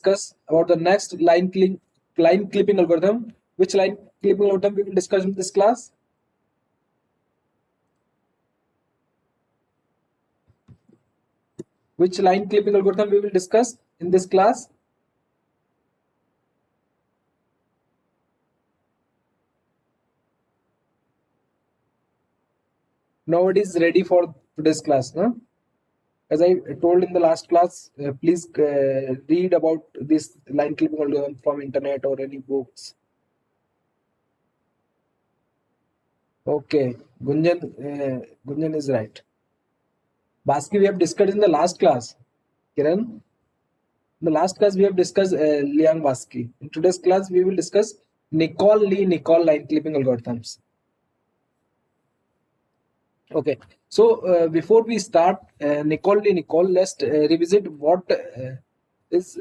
discuss about the next line clipping algorithm. Which line clipping algorithm we will discuss in this class? Which line clipping algorithm we will discuss in this class? Nobody is ready for today's class, no? As I told in the last class, please read about this line clipping algorithm from internet or any books. Okay, Gunjan is right. Baski we have discussed in the last class. Kiran, in the last class we have discussed Liang Baski. In today's class we will discuss Nicole line clipping algorithms. Okay, so before we start Nicole, let's revisit what is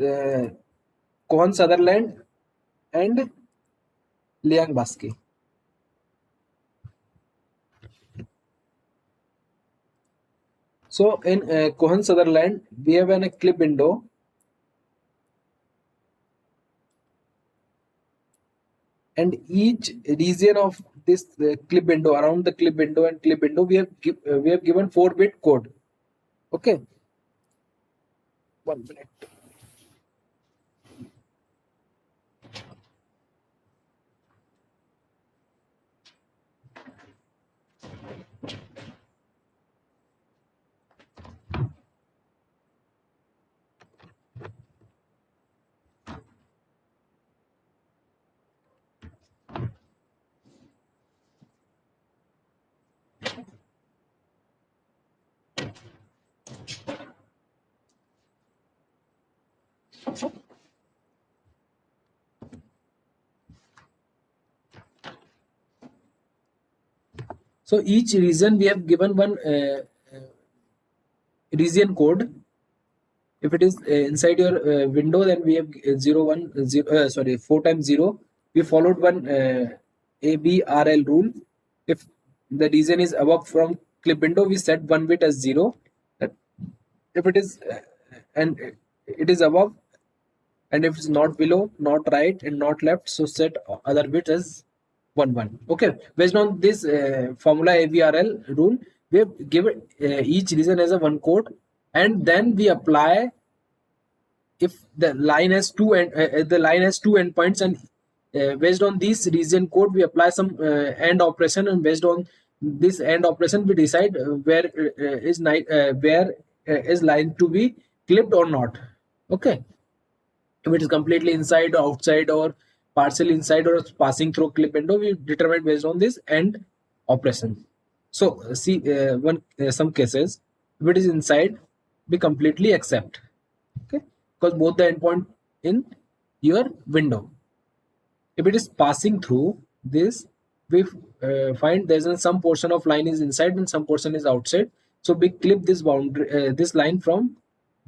Cohen Sutherland and Liang Baski. So in Cohen Sutherland, we have a clip window. And each region of this clip window, around the clip window and clip window, we have given 4-bit code. Okay. 1 minute. So each region we have given one region code. If it is inside your window, then we have 4 times 0. We followed one ABRL rule. If the region is above from clip window, we set 1 bit as 0. If it is and it is above, and if it's not below, not right, and not left, so set other bit as 1 1. Okay, based on this formula ABRL rule, we have given each region as a one code, and then we apply if the line has two endpoints, and based on this region code we apply some AND operation, and based on this AND operation we decide where is line to be clipped or not. Okay, if it is completely inside or outside or partially inside or passing through clip window, we determine based on this AND operation. So see some cases, if it is inside, we completely accept. Okay, because both the endpoint in your window. If it is passing through this, we find there's some portion of line is inside and some portion is outside, so we clip this boundary this line from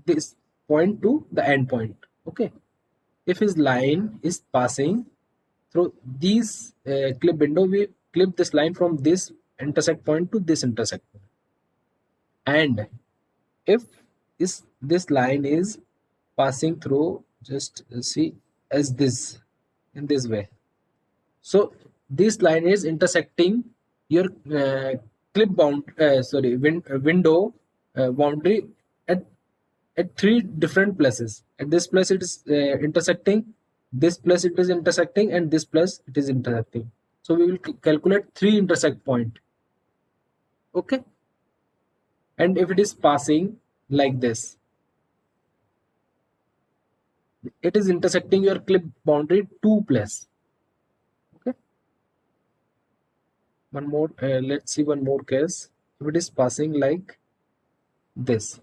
this point to the end point. Okay, if his line is passing through these clip window, we clip this line from this intersect point to this intersect point. And if this line is passing through, just see as this, in this way, so this line is intersecting your window boundary at 3 different places. At this place it is intersecting, this place it is intersecting, and this place it is intersecting. So we will calculate 3 intersect point. Okay, and if it is passing like this, it is intersecting your clip boundary 2 place. Okay, one more let's see one more case. If it is passing like this,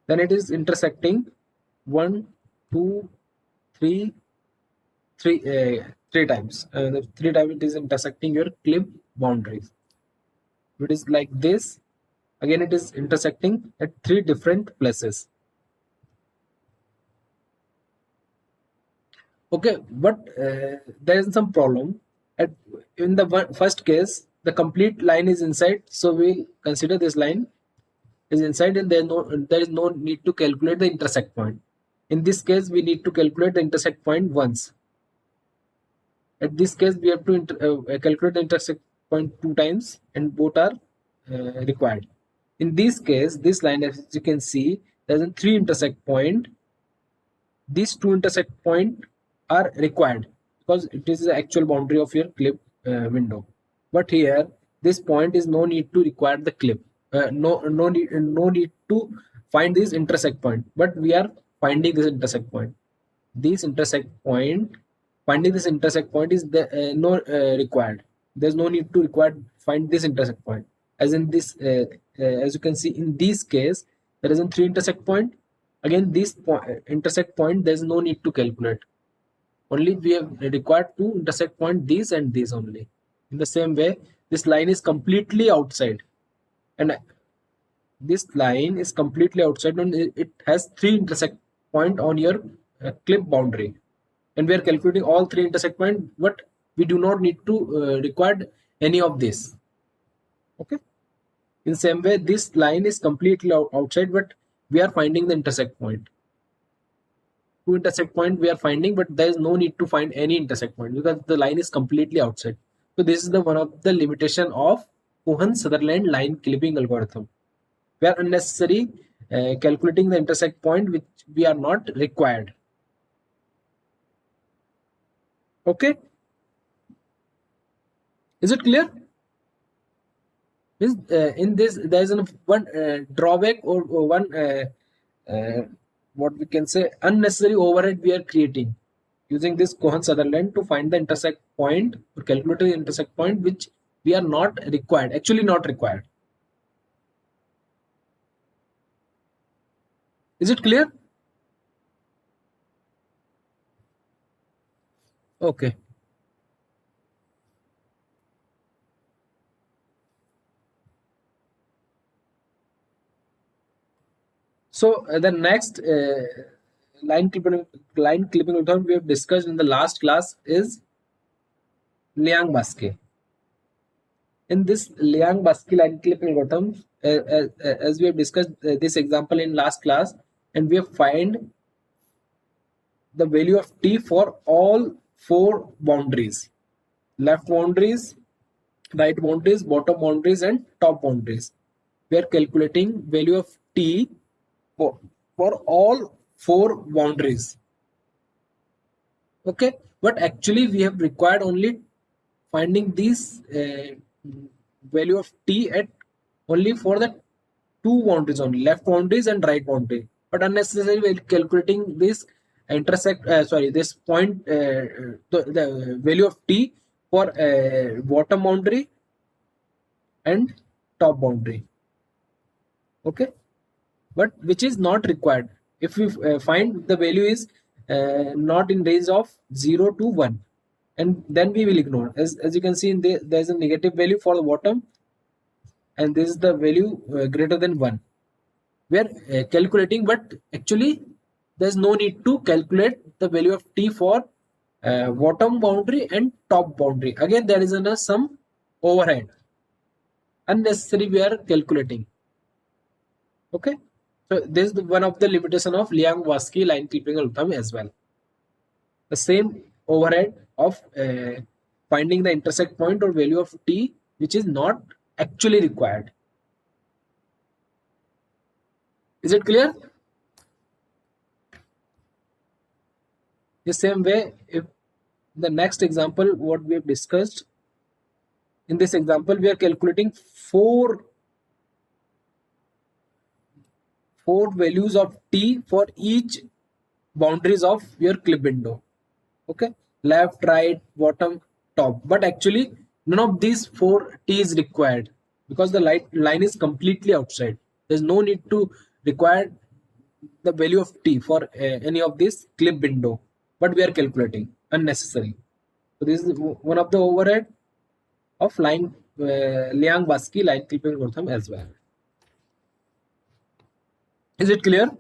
then it is intersecting 1 2 3 3 times. 3 times it is intersecting your clip boundaries. If it is like this, again it is intersecting at 3 different places. Okay, but there is some problem. In the first case, the complete line is inside, so we'll consider this line is inside, and there is no need to calculate the intersect point. In this case, we need to calculate the intersect point once. At this case, we have to calculate the intersect point two times, and both are required. In this case, this line, as you can see, there's a three intersect point. These two intersect point are required because it is the actual boundary of your clip window. But here, this point is no need to require the clip. No need to find this intersect point. But we are finding this intersect point. This intersect point, finding this intersect point is the no required. There's no need to require find this intersect point. As in this, as you can see in this case, there is a three intersect point. Again, this intersect point, there's no need to calculate. Only we have required to intersect point these and these only. In the same way, this line is completely outside, and this line is completely outside, and it has three intersect point on your clip boundary, and we are calculating all three intersect point, but we do not need to require any of this. Okay. In same way, this line is completely outside, but we are finding the intersect point. Two intersect point we are finding, but there is no need to find any intersect point because the line is completely outside. So this is the one of the limitation of Cohen-Sutherland line clipping algorithm, where unnecessary calculating the intersect point which we are not required. Okay, is it clear? In this there is one drawback or one uh, what we can say unnecessary overhead we are creating using this Cohen-Sutherland to find the intersect point or calculate the intersect point which we are not required, actually not required. Is it clear? Okay. So the next line clipping algorithm we have discussed in the last class is Liang-Basque. In this Liang-Basque line clipping algorithm, as we have discussed this example in last class, and we have find the value of t for all four boundaries: left boundaries, right boundaries, bottom boundaries, and top boundaries. We are calculating value of t for, for all four boundaries. Okay, but actually we have required only finding this value of t at only for the two boundaries only, left boundaries and right boundary, but unnecessarily while calculating this intersect this point the value of t for bottom boundary and top boundary. Okay, but which is not required if we find the value is not in range of 0 to 1, and then we will ignore. As you can see in there is a negative value for the bottom, and this is the value greater than 1. We are calculating, but actually there's no need to calculate the value of t for bottom boundary and top boundary. Again, there is some overhead unnecessary we are calculating. Okay, so this is one of the limitation of Liang-Basque line clipping algorithm as well. The same overhead of finding the intersect point or value of t which is not actually required. Is it clear? The same way, if the next example what we have discussed, in this example we are calculating four values of t for each boundaries of your clip window. Okay, left, right, bottom, top, but actually none of these four t is required because the line is completely outside. There's no need to require the value of t for any of this clip window, but we are calculating unnecessary. So this is one of the overhead of Liang-Basque line clipping algorithm as well. Is it clear?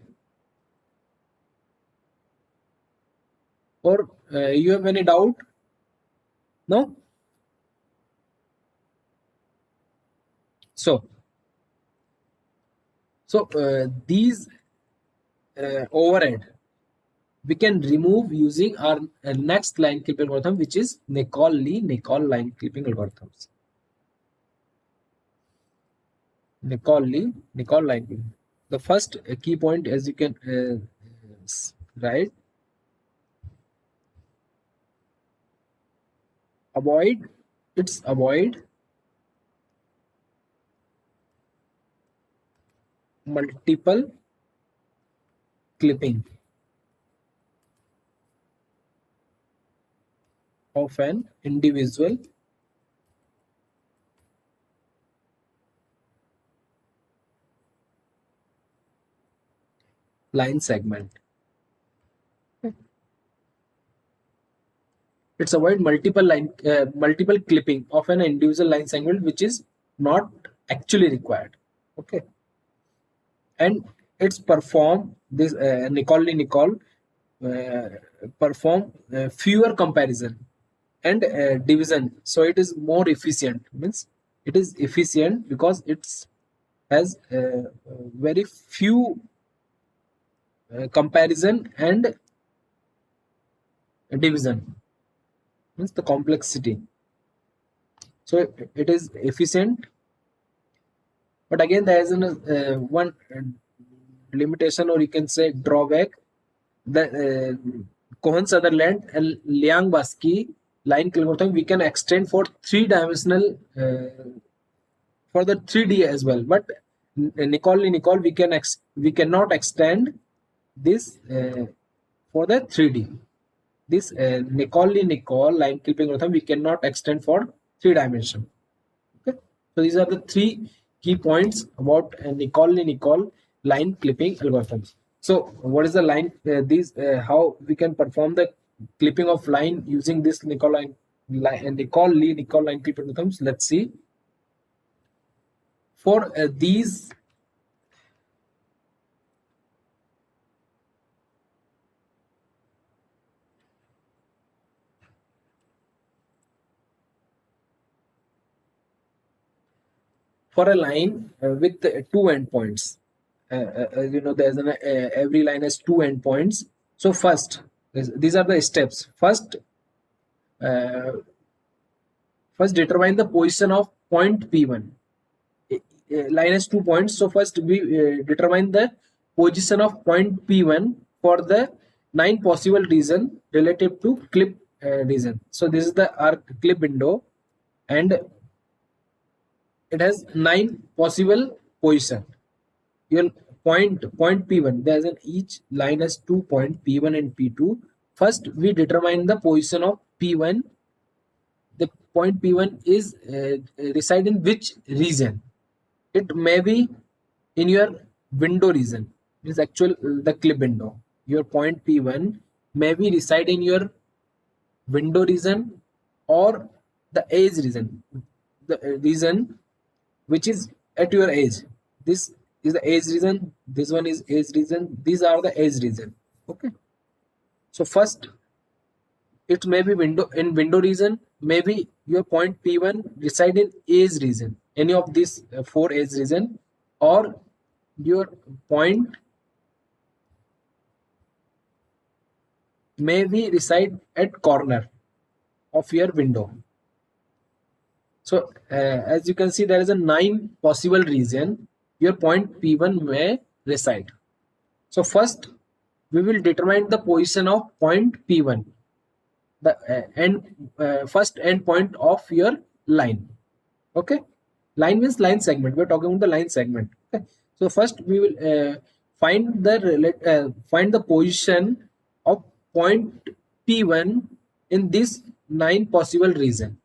Or you have any doubt? No? So, these overhead we can remove using our next line clipping algorithm, which is Nicol line clipping algorithms. Nicol line clipping. The first key point, as you can write, avoid multiple clipping of an individual line segment. It's avoid multiple clipping of an individual line segment which is not actually required. Okay, and it's perform this Nicol perform fewer comparison and division, so it is more efficient. Means it is efficient because it's has very few comparison and division, means the complexity. So it is efficient, but again there is one limitation, or you can say drawback. The Cohen Sutherland and Liang Basky line algorithm we can extend for three-dimensional for the 3D as well, but Nicol we cannot extend this for the 3D. This Nicol line clipping algorithm we cannot extend for 3 dimension. Okay, so these are the three key points about Nicol line clipping algorithms. So what is the line? How we can perform the clipping of line using this Nicol line clipping algorithms? Let's see. For these for a line with two endpoints, you know, there's an every line has two endpoints. So first, these are the steps. Uh, First determine the position of point P1. Line has 2 points. So first we determine the position of point P1 for the 9 possible region relative to clip region. So this is the our clip window, and it has 9 possible position. Your point P1, there's an each line has 2 points P1 and P2. First we determine the position of P1. The point P1 is reside in which region? It may be in your window region. It is actual the clip window. Your point P1 may be reside in your window region or the edge region. The region which is at your edge. This is the edge region. This one is edge region. These are the edge region. Okay. So first, it may be window region. Maybe your point P1 reside in edge region. Any of these four edge region, or your point may be reside at corner of your window. So as you can see, there is a 9 possible region your point P1 may reside. So first, we will determine the position of point P1, the first end point of your line. Okay, line means line segment. We're talking about the line segment. Okay, so first we will find the position of point P1 in this 9 possible region.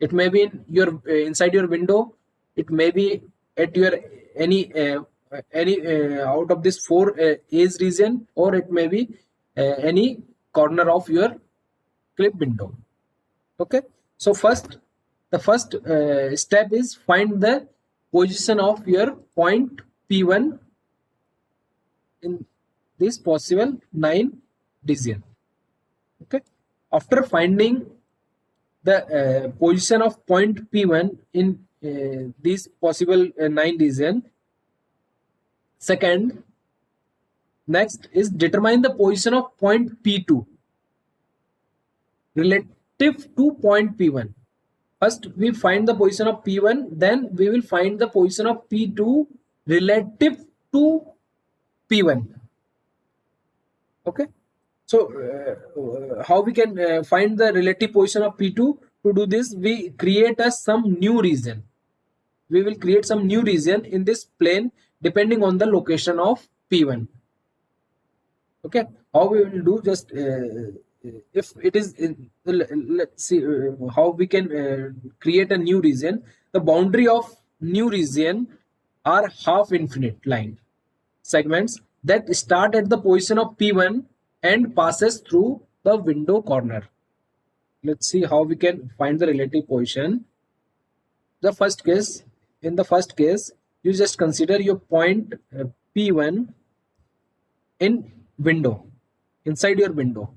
It may be in your inside your window. It may be at your any out of this four edge region, or it may be any corner of your clip window. Okay, so the first step is find the position of your point P1 in this possible 9 region. Okay, after finding the position of point P1 in this possible 9 region, second Next is determine the position of point P2 relative to point P1. First, we find the position of P1, then we will find the position of P2 relative to P1. Okay. So, how we can find the relative position of P2? To do this, we create some new region. We will create some new region in this plane depending on the location of P1. Okay, how we will do, just if it is let's see how we can create a new region. The boundary of new region are half infinite line segments that start at the position of P1 and passes through the window corner. Let's see how we can find the relative position. The first case, in the first case, you just consider your point P1 in window, inside your window.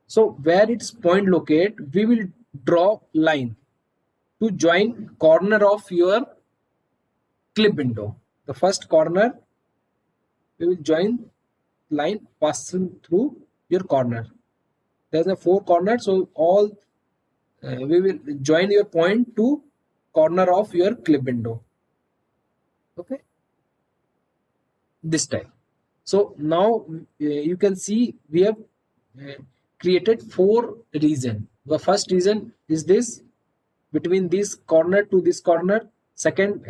So where its point locate, we will draw line to join corner of your clip window. The first corner, we will join line passing through your corner. There's a four corners, so all we will join your point to corner of your clip window. Okay, this time. So now you can see we have uh, created four region. The first region is this, between this corner to this corner. Second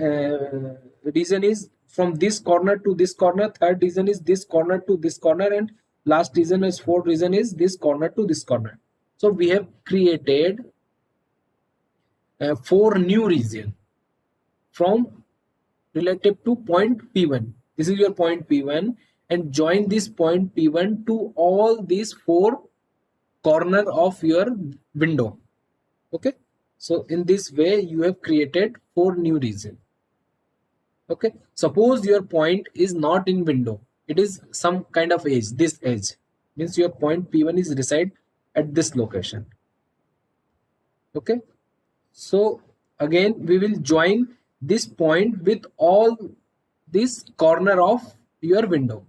region is from this corner to this corner. Third region is this corner to this corner, and last region is fourth region is this corner to this corner. So we have created four new region from relative to point P1. This is your point P1, and join this point P1 to all these four corner of your window. Okay, so in this way you have created four new region. Okay, suppose your point is not in window, it is some kind of edge. This edge means your point P1 is reside at this location. Okay, so again we will join this point with all this corner of your window.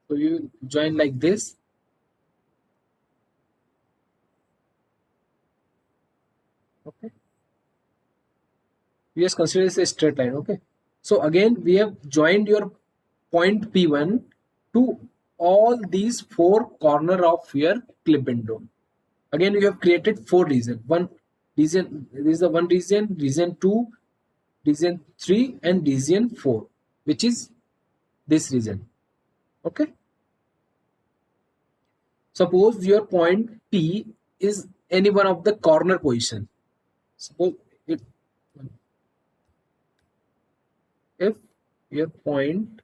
So you join like this. Okay, we just consider this a straight line. Okay, so again we have joined your point P1 to all these four corner of your clip window. Again you have created four region. One region, this is the one region, region 2, region 3 and region 4, which is this region. Okay, suppose your point P is any one of the corner position. Suppose it, if your point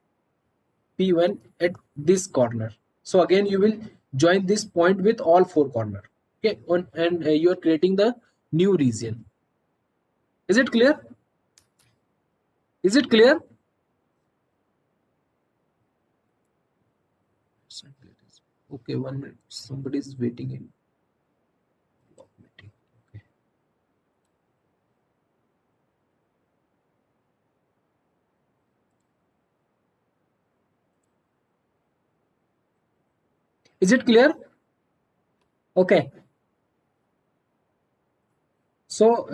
P1 at this corner, so again you will join this point with all four corner. Okay, and you are creating the new region. Is it clear? Is it clear? Okay, 1 minute. Somebody is waiting in meeting. Okay. Is it clear? Okay. So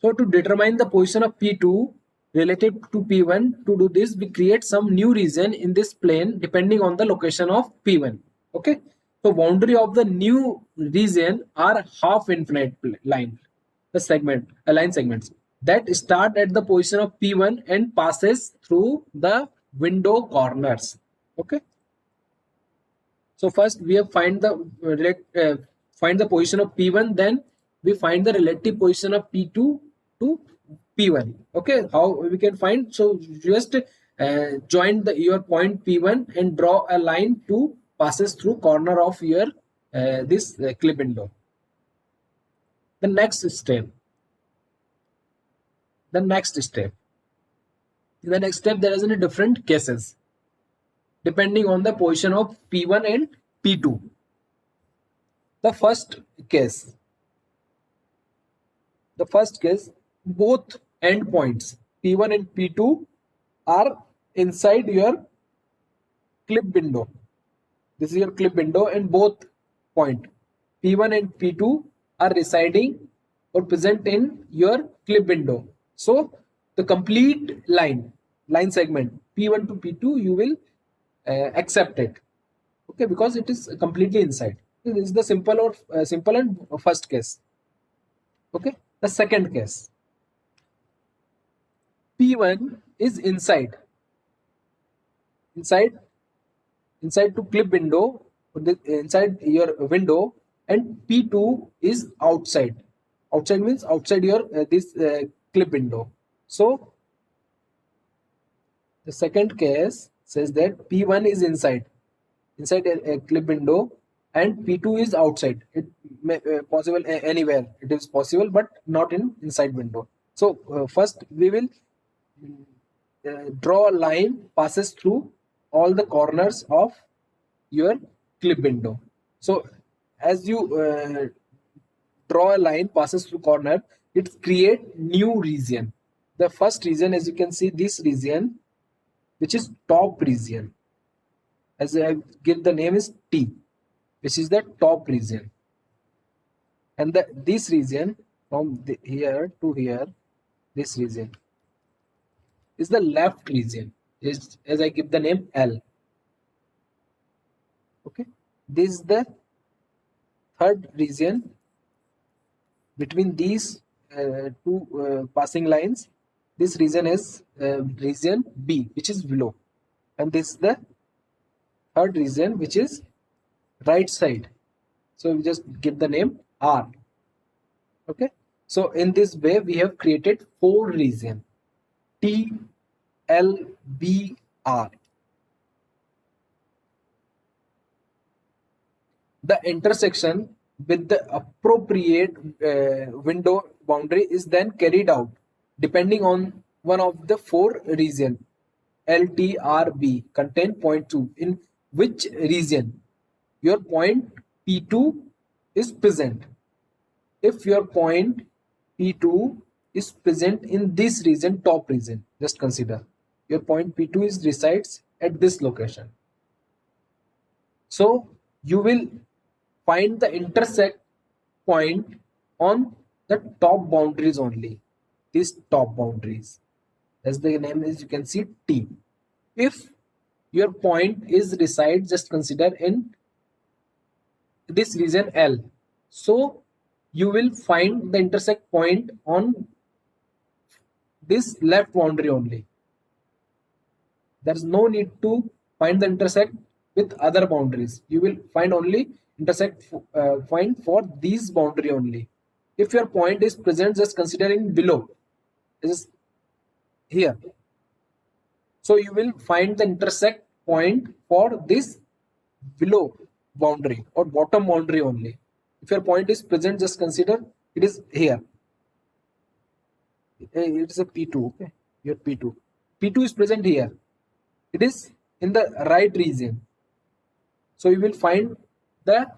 to determine the position of P2 relative to P1, to do this, we create some new region in this plane depending on the location of P1. Okay. So boundary of the new region are half infinite line, the segment, line segments that start at the position of P1 and passes through the window corners. Okay. So first we have find the position of P1, then we find the relative position of P2 to P1. Okay, how we can find? So just join your point P1 and draw a line to passes through corner of your this clip window. The next step. The next step. In the next step, there is in different cases depending on the position of P1 and P2. The first case, both endpoints P1 and P2 are inside your clip window. This is your clip window, and both point P1 and P2 are residing or present in your clip window. So the complete line segment P1 to P2, you will accept it. Okay, because it is completely inside. This is the simple and first case. Okay, the second case, P1 is inside inside to clip window, inside your window, and P2 is outside means outside your this clip window. So the second case says that P1 is inside a clip window, and P2 is outside. It may possible anywhere it is possible, but not in inside window. So first we will draw a line passes through all the corners of your clip window. So as you draw a line passes through corner, it create new region. The first region, as you can see, this region, which is top region, as I give the name is T, which is the top region, and this region from here to here, this region is the left region, is as I give the name L. Okay, this is the third region between these two passing lines. This region is region B, which is below, and this is the third region, which is right side. So we just give the name R. Okay, so in this way we have created four region T, L, B, R. The intersection with the appropriate window boundary is then carried out depending on one of the four region LTRB contain point 2, in which region your point P2 is present. If your point P2 is present in this region, top region, just consider your point P2 is resides at this location. So you will find the intersect point on the top boundaries only. These top boundaries, as the name is, you can see T. If your point is reside, just consider in this region L. So you will find the intersect point on this left boundary only. There is no need to find the intersect with other boundaries. You will find only intersect point for these boundary only. If your point is present, just considering below, is here. So you will find the intersect point for this below boundary or bottom boundary only. If your point is present, just consider it is here. It is a P2. Okay, your P2. P2 is present here. It is in the right region. So you will find the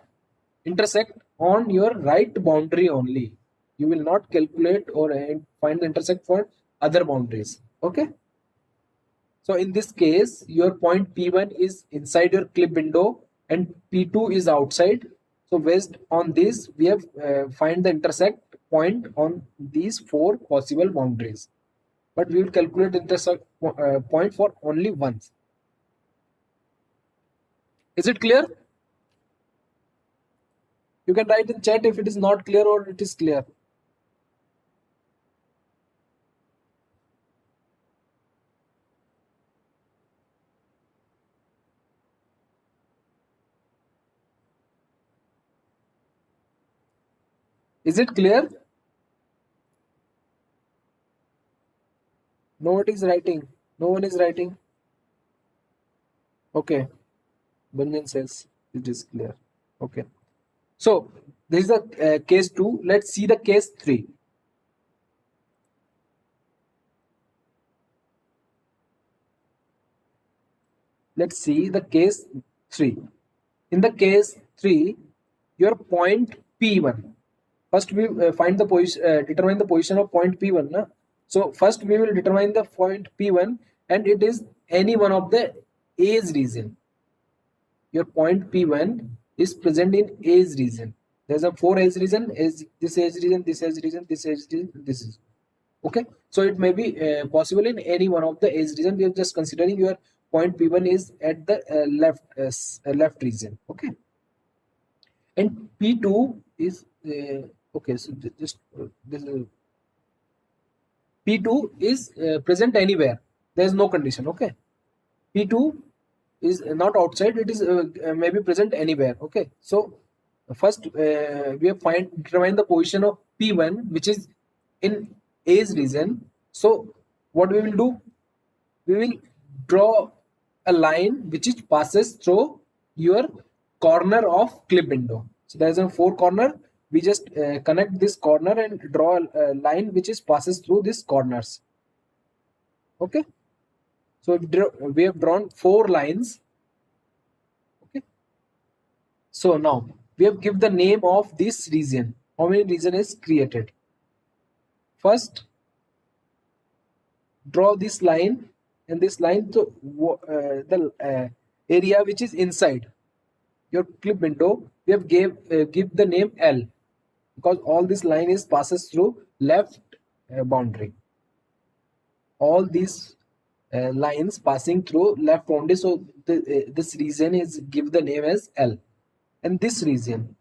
intersect on your right boundary only. You will not calculate or find the intersect for other boundaries. Okay. So in this case, your point P1 is inside your clip window and P2 is outside. So based on this, we have find the intersect point on these four possible boundaries. But we will calculate intersect point for only once. Is it clear? You can write in chat if it is not clear or it is clear. Is it clear? No one is writing. No one is writing. Okay. Banyan says it is clear. Okay. So this is the case 2. Let's see the case 3. Let's see the case 3. In the case 3, your point P1. First we find the position, determine the position of point P1. Na? So first we will determine the point P1, and it is any one of the A's region. Your point P1 is present in A's region. There's a 4 A's region, is this A's region, this A's region, this A's region, this is. Okay, so it may be possible in any one of the A's region. We are just considering your point P1 is at the left region. Okay, and P2 is okay. So just this P2 is present anywhere. There is no condition. Okay, P2 is not outside, it is maybe present anywhere. Okay, so first we have determine the position of P1, which is in A's region. So what we will do, we will draw a line which is passes through your corner of clip window. So there is a 4 corner, we just connect this corner and draw a line which is passes through these corners. Okay, so we have drawn 4 lines. Okay, so now we have give the name of this region. How many region is created? First, draw this line, and this line to the area which is inside your clip window. We have give the name L, because all this line is passes through left boundary. All these lines passing through left boundary, so this region is give the name as L. And this region,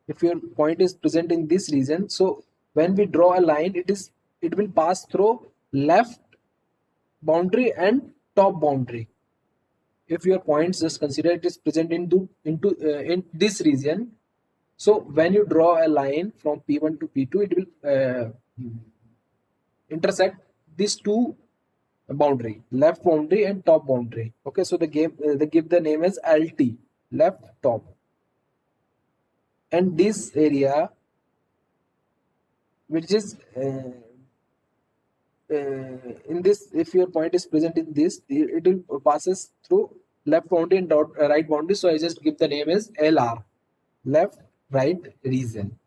if your point is present in this region, so when we draw a line, it will pass through left boundary and top boundary. If your points, just consider it is present in this region, so when you draw a line from P1 to P2, it will intersect these two boundary, left boundary and top boundary. Okay, so they give the name as LT, left top. And this area which is in this, if your point is present in this, it will passes through left boundary and right boundary. So I just give the name as LR, left right region.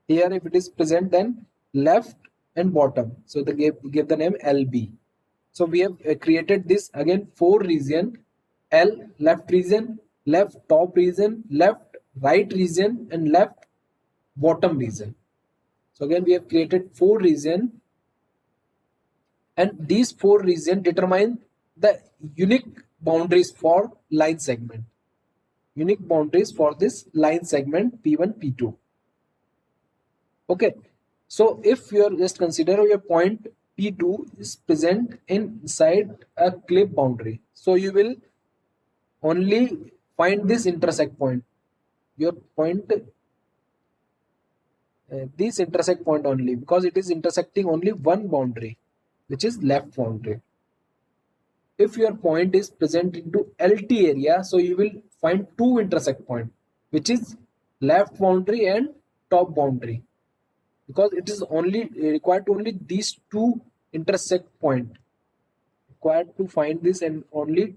Here if it is present, then left and bottom, so they give the name LB. So we have created this again 4 region: L left region, left top region, left right region, and left bottom region. So again we have created 4 region, and these 4 region determine the unique boundaries for line segment. Unique boundaries for this line segment P1, P2. Okay, so if you are just consider your point P2 is present inside a clip boundary, so you will only find this intersect point. Your point, this intersect point only, because it is intersecting only one boundary, which is left boundary. If your point is present into LT area, so you will find 2 intersect point, which is left boundary and top boundary, because it is only required to only these 2 intersect point, required to find this, and only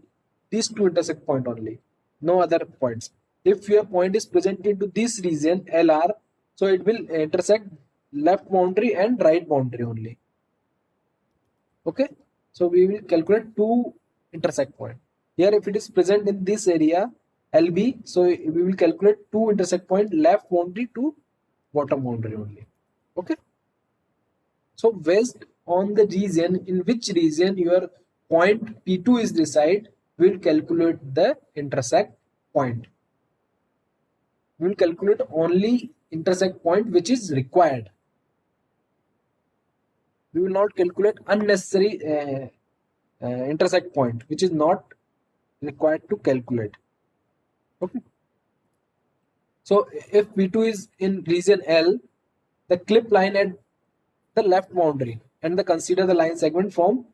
these 2 intersect point only, no other points. If your point is present into this region LR, so it will intersect left boundary and right boundary only. Okay, so we will calculate 2 intersect point. Here if it is present in this area LB, so we will calculate 2 intersect point, left boundary to bottom boundary only. Okay, so based on the region, in which region your point P2 is reside, we will calculate the intersect point. We will calculate only intersect point which is required. We will not calculate unnecessary intersect point which is not required to calculate. Okay, so if P2 is in region L, the clip line at the left boundary, and consider the line segment from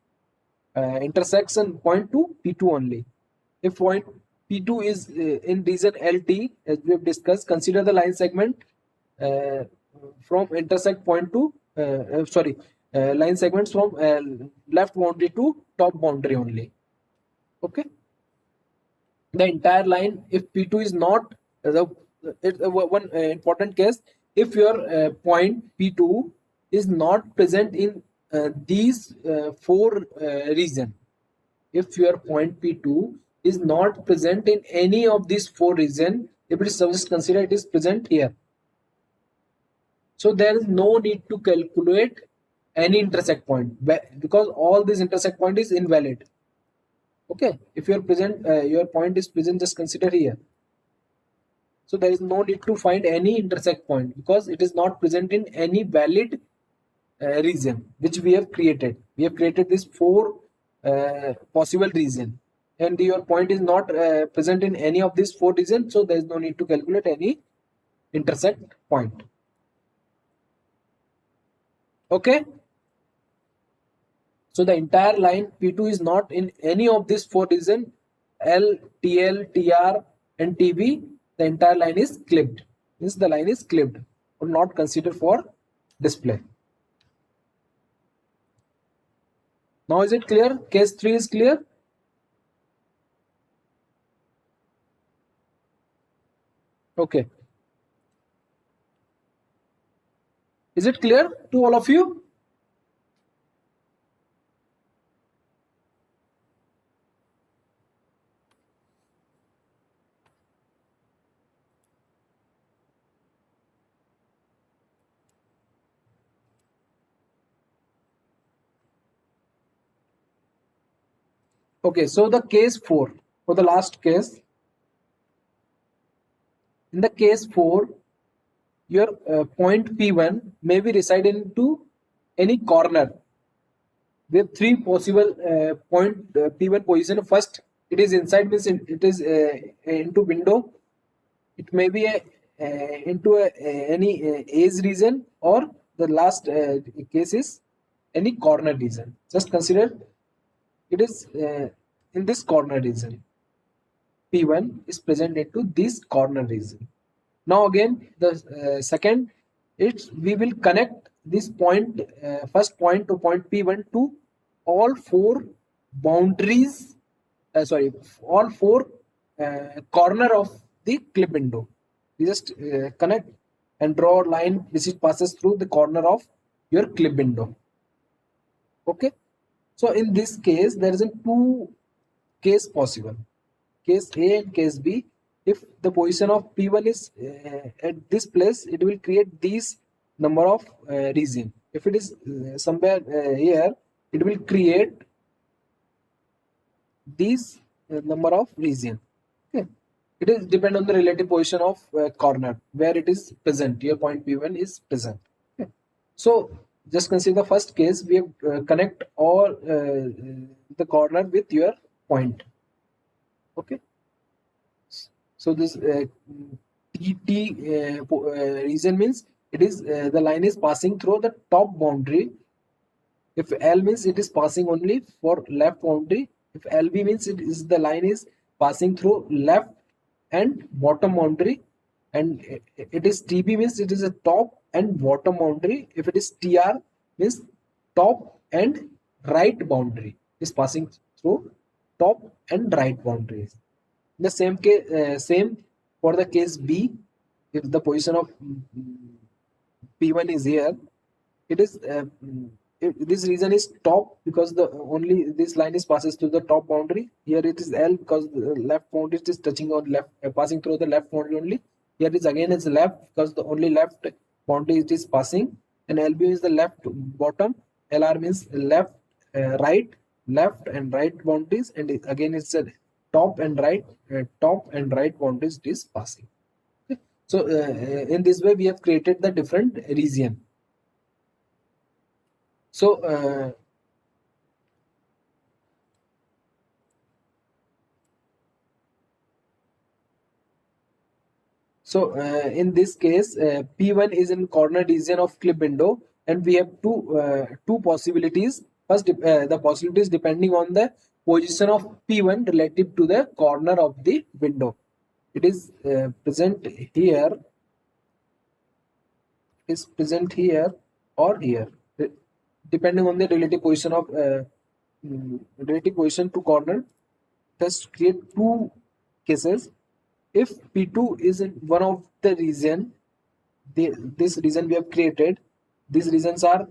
intersection point to P2 only. If point P2 is in region LT, as we have discussed, consider the line segment from intersect point to line segments from left boundary to top boundary only. Okay, the entire line, if P2 is not one important case, if your point P2 is not present in these four region. If your point P2 is not present in any of these four region, if it is just consider it is present here. So there is no need to calculate any intersect point because all these intersect point is invalid. Okay, if your point is present, just consider here. So there is no need to find any intersect point because it is not present in any valid region which we have created. We have created this four possible region, and your point is not present in any of these four regions. So there is no need to calculate any intersect point. Okay. So the entire line P2 is not in any of these four regions, L, TL, TR, and TB. The entire line is clipped. Means the line is clipped or not considered for display. Now is it clear? Case 3 is clear? Okay. Is it clear to all of you? Okay, so the case 4, for the last case, in the case 4, your point P1 may be residing into any corner. We have three possible point P1 position. First, it is inside, means it is into window. It may be into any edge region, or the last case is any corner region. Just consider it is in this corner region. P1 is present into this corner region. Now again, the second, it's we will connect this point, first point to point P1 to all four boundaries, sorry, all four corner of the clip window. We just connect and draw a line which it passes through the corner of your clip window. Okay. So in this case, there is a two case possible, case A and case B. If the position of P1 is at this place, it will create these number of region. If it is somewhere here, it will create these number of region. Okay. It is depend on the relative position of corner where it is present. Your point P1 is present. Okay. So just consider the first case. We have connect all the corner with your point. Okay. So this TT region means it is the line is passing through the top boundary. If L means it is passing only for left boundary. If LB means it is the line is passing through left and bottom boundary. And it is TB means it is a top and bottom boundary. If it is TR means top and right boundary is passing through top and right boundaries. The same case, same for the case B. If the position of P1 is here, it is this region is top because the only this line is passes through the top boundary. Here it is L because the left boundary is touching on left, passing through the left boundary only. Here it is again is left because the only left boundary it is passing, and LB is the left bottom. LR means left, right, left and right boundaries, and again it's a top and right boundaries it is passing. Okay. So in this way we have created the different region. So in this case, P1 is in corner region of clip window, and we have two possibilities. First, the possibilities depending on the position of P1 relative to the corner of the window. It is present here. Is present here or here, depending on the relative position of relative position to corner. Just create two cases. If P2 is in one of the region, this region we have created, These regions are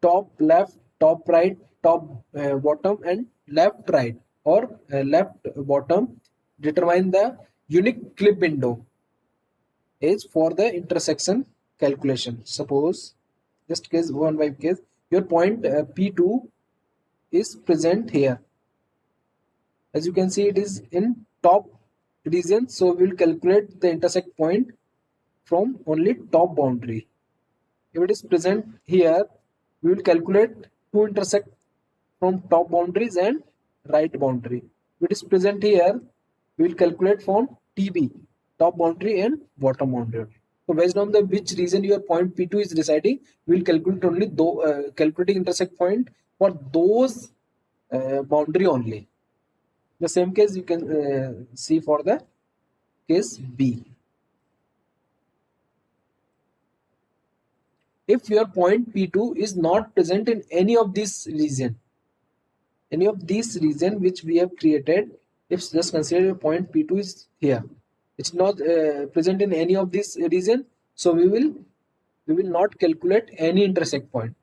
top left, top right, top bottom, and left right, or left bottom. Determine the unique clip window is for the intersection calculation. Suppose, just case one by case, your point P2 is present here. As you can see, it is in top region, so we will calculate the intersect point from only top boundary. If it is present here, we will calculate to intersect from top boundaries and right boundary. If it is present here, we will calculate from TB, top boundary and bottom boundary. So based on the which region your point P2 is residing, we will calculate only calculating intersect point for those boundary only. The same case you can see for the case B. If your point P2 is not present in any of these region which we have created, if just consider your point P2 is here, it's not present in any of these region, so we will not calculate any intersect point,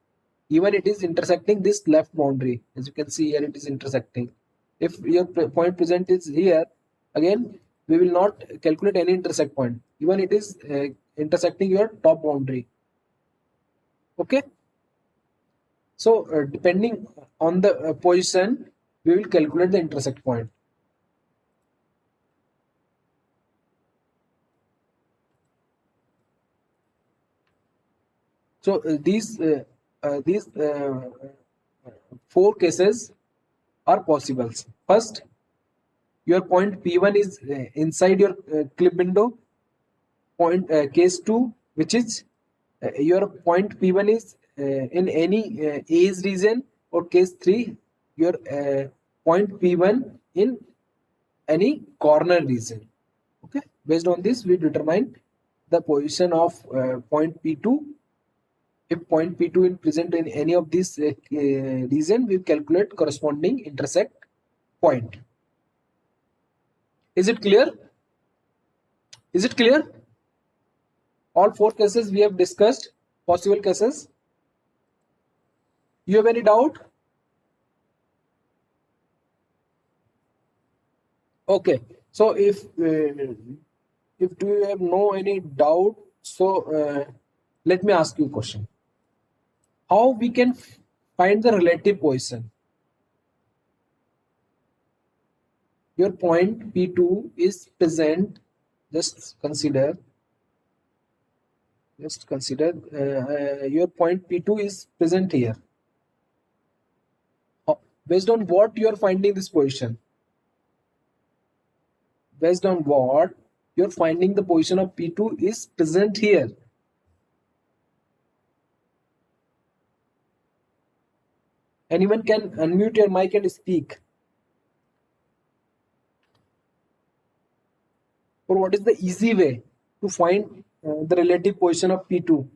even it is intersecting this left boundary. As you can see here, it is intersecting. If your point present is here, again we will not calculate any intersect point, even it is intersecting your top boundary. Okay, so depending on the position, we will calculate the intersect point. So these four cases are possible. First, your point P1 is inside your clip window. Point case 2, which is your point P1 is in any age region, or case 3, your point P1 in any corner region. Okay, based on this we determine the position of point P2. If point P2 is present in any of these region, we calculate corresponding intersect point. Is it clear? Is it clear? All four cases we have discussed, possible cases. You have any doubt? Okay, so if do you have no any doubt, so let me ask you a question. How we can find the relative position? Your point P2 is present. Just consider your point P2 is present here. Based on what you are finding this position? Based on what you're finding the position of P2 is present here. Anyone can unmute your mic and speak. Or what is the easy way to find the relative position of P2?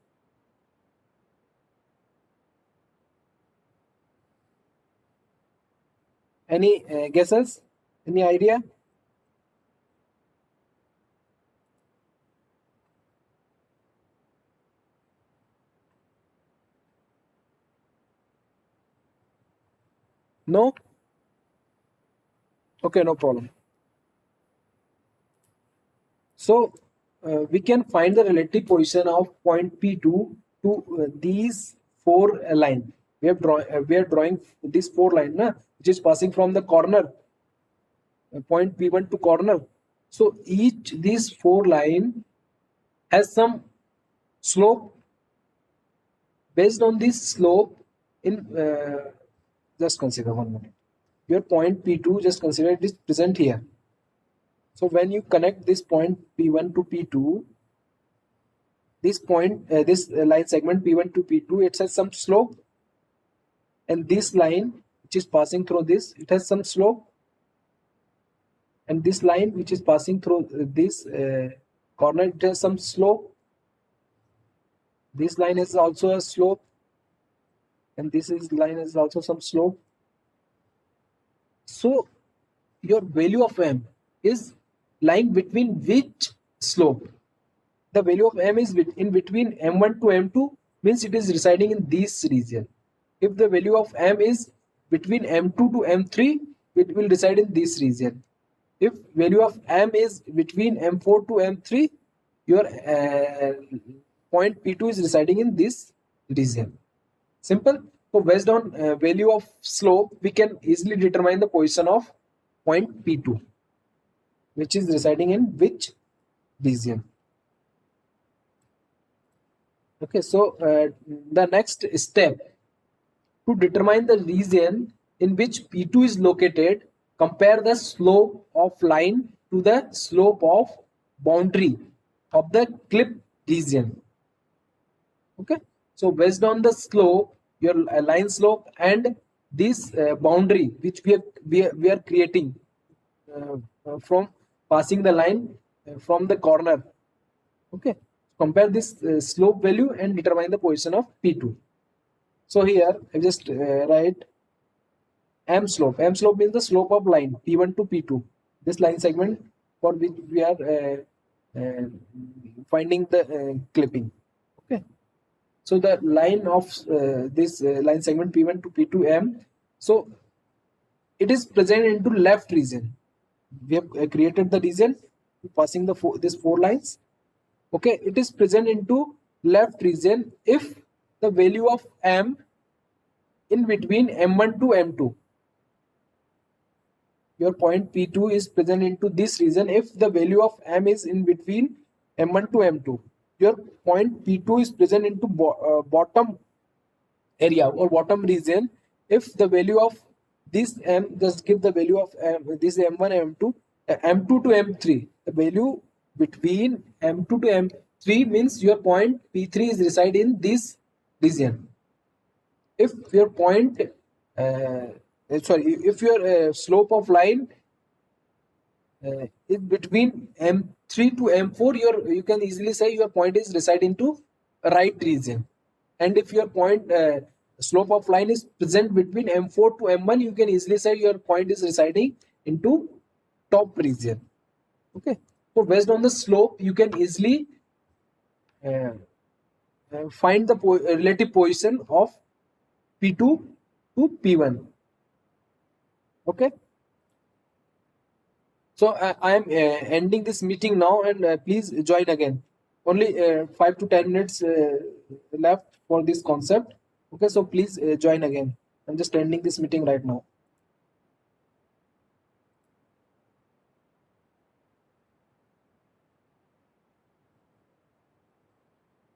Any guesses? Any idea? No? Okay, no problem. So we can find the relative position of point P2 to these four lines. We are drawing this four line, which is passing from the corner, point P1 to corner. So each these four line has some slope. Based on this slope, in just consider one minute. Your point P2, just consider it is present here. So when you connect this point P1 to P2, this point, this line segment P1 to P2, it has some slope, and this line which is passing through this, it has some slope, and this line which is passing through this corner, it has some slope. This line is also a slope, and this line is also some slope. So your value of M is lying between which slope? The value of M is in between M1 to M2 means it is residing in this region. If the value of m is between m2 to m3, it will reside in this region. If value of m is between m4 to m3, your point P2 is residing in this region. Simple. So based on value of slope, we can easily determine the position of point P2, which is residing in which region. Okay, so the next step to determine the region in which P2 is located, compare the slope of line to the slope of boundary of the clip region. Okay, so based on the slope, your line slope and this boundary which we are creating from passing the line from the corner. Okay, compare this slope value and determine the position of P2. So here I just write M slope. M slope means the slope of line P1 to P2. This line segment for which we are uh, finding the clipping. Okay. So the line of this line segment P1 to P2 M. So it is present into left region. We have created the region passing the these four lines. Okay, it is present into left region if the value of M in between M1 to M2. Your point P2 is present into this region if the value of M is in between M1 to M2. Your point P2 is present into bottom area or bottom region if the value of this M, just give the value of M, this M1, M2, M2 to M3. The value between M2 to M3 means your point P3 is reside in this region. If your point, if your slope of line is between M3 to M4, you can easily say your point is reside into right region. And if your point slope of line is present between M4 to M1, you can easily say your point is residing into top region. Okay. So based on the slope, you can easily uh, find the relative position of P2 to P1. Okay. So I am ending this meeting now, and please join again. Only 5 to 10 minutes left for this concept. Okay, so please join again. I'm just ending this meeting right now.